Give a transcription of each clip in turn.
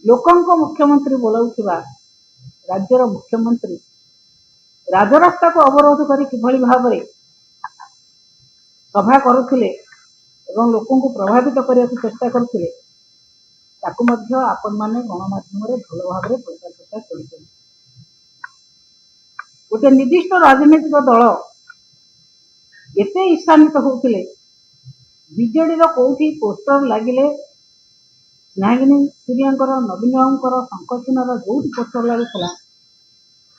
लोकंक मुख्यमंत्री बोलाउथिबा राज्यर मुख्यमंत्री राजरास्ता को अवरोध करी किभଳି भाबरे सभा करुथिले एवं लोकं को प्रभावित करने को चेष्टा करथिले ताकु मध्य आपण माने गणमाध्यम रे भल भाबरे प्रचार प्रसार करिसेन। गोटे निर्दिष्ट राजनीतिक दल एते ईर्षान्वित होउथिले बीजेडी रो कोठी पोस्टर लागिले स्नेहागिनी सूर्यंकर नवीन बाबूंकर संकचिनर जोटी पोस्टर लागुला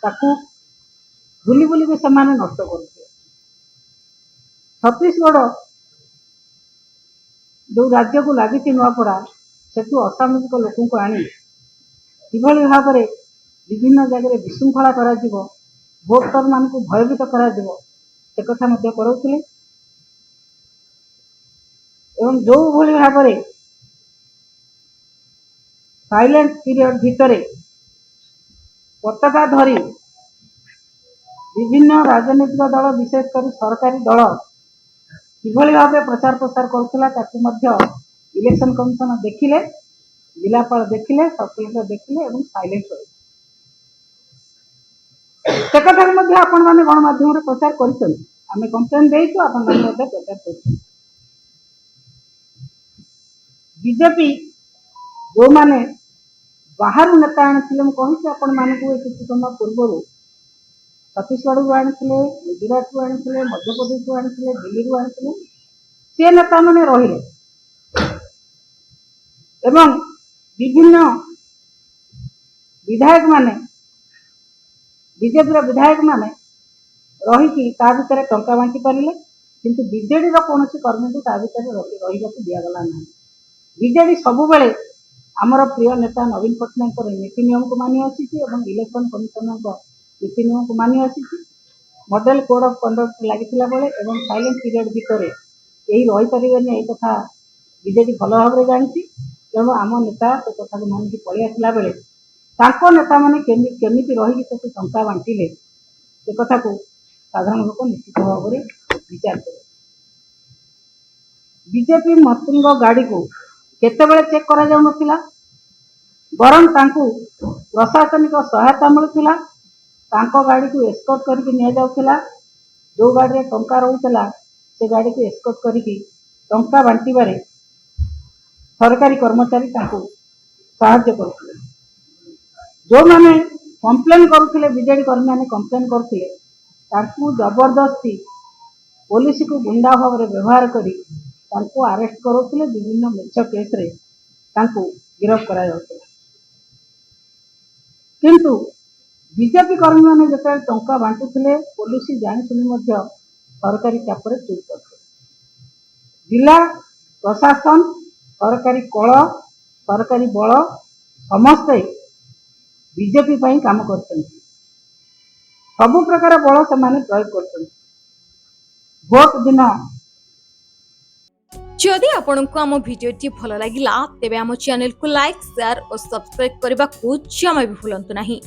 ताकू बुली बुली के समाने नष्ट करथिले। छत्तीसगढ़ जो राज्य को लगी नुआपड़ा सेठू असामाजिक लोक को आनी किभଳି भाव विभिन्न जगह विशृंखला करा भोटर मान को भयभीत करा से कथा कराउथिले एवं जो भली भाव साइलेंट पीरियड भितर पताका धरी विभिन्न राजनीतिक दल विशेषकर सरकारी दल किभଳି भाव प्रचार प्रसार करुला इलेक्शन कमिशन देखिले जिलापाल देखिले सब कलेक्टर देखिले एवं साइलेंट हो से कथा आपण मैंने गणमाध्यम प्रचार कर कंप्लेन देचु आपण प्रचार कर बीजेपी जो माने बाहर नेता आनी मुझे आपण मानक किसी समय पूर्व छत्तीसगढ़ को आनी गुजरात को आनी मध्यप्रदेश को आनी दिल्ली को आनी सी नेता मैंने रही एवं विभिन्न विधायक माने बीजेपी विधायक माने रही भीतर टंका बांटी पारे किंतु बीजेडी कौन कर्मी को भीतर रही दिगला ना। बीजेडी सब बेले आमर प्रिय नेता नवीन पट्टनायक नीति नियम को मानि आसी इलेक्शन कमिशन नीति नियम को मानि आसी मॉडल कोड ऑफ कंडक्ट लगी बेले साइलेंट पीरियड भितर यही रही पारे कथा बीजेडी भल भाव जानी तेणु आम नेता से कथा को मानिक पलि आसला बेले नेता मैंने केमी रही टंका बांटिले से कथा को साधारण लोक निश्चित भाव में विचार करें। बीजेपी मंत्री गाड़ी को केतेबेले चेक करा जाउ नथिला बरं तांकु प्रशासनिक सहायता मिलुथिला तांको गाड़ी को एस्कॉर्ट करके निया जाउथिला जो गाड़ी रे टंका रहउथिला से गाड़ी को एस्कॉर्ट करके टंका बांटिबारे सरकारी कर्मचारी तांकु सहायता करुथिले। जो माने कंप्लेन करुथिले बीजेडी कर्मी माने कंप्लेन करुथिले तांकु जबरदस्ती पुलिस को गुंडा भाव में व्यवहार करी तांको अरेस्ट करुथिले विभिन्न मिछ केस रे तांको गिरफ्त करा जाउथिला किंतु बीजेपी कर्मी माने जते टंका बांटुथिले पुलिस जानि सुनि मध्य सरकारी चाप रे चुप करथिले। जिला प्रशासन सरकारी कल सरकारी बल समस्ते बीजेपी पई काम करछन सबु प्रकार बल से माने प्रयोग करछन भोट दिन। जदि आपंक आम भिडी भल लगा तेब आम चैनल को लाइक शेयर और सब्सक्राइब करने को जमा भी भूलु नहीं।